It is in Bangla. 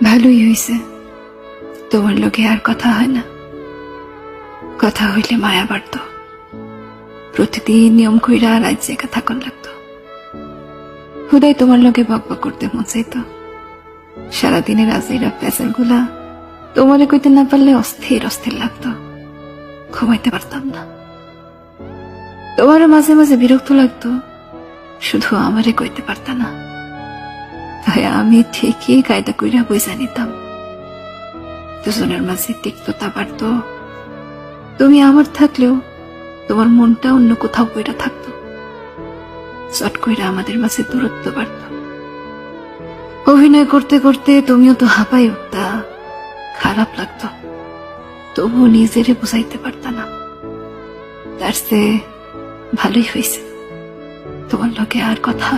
ভালোই হয়েছে, তোমার লোকে আর কথা হয় না। কথা হইলে মায়া বাড়ত, প্রতিদিন নিয়ম কইরা রাত জেগা থাকন লাগতো। হুদাই তোমার লোকে বকবক করতে মন চাইতো। সারাদিনের আজেরা পেঁচাল গুলা তোমারে কইতে না পারলে অস্থির অস্থির লাগতো, ঘুমাইতে পারতাম না। তোমারও মাঝে মাঝে বিরক্ত লাগতো, শুধু আমারে কইতে পারতা না। তাই আমি ঠিকই কায়দা কইরা বুঝা নিতাম। দুজনের মাঝে তিক্ততা বাড়ত। তুমি আমার থাকলেও তোমার মনটা অন্য কোথাও কইরা থাকতো। চট কইরা আমাদের মাঝে দূরত্ব বাড়ত। অভিনয় করতে করতে তুমিও তো হাঁপাই উঠতা, খারাপ লাগতো, তবু নিজেরে বুঝাইতে পারতা না। তার চেয়ে ভালোই হয়েছে, তোমার লোকে আর কথা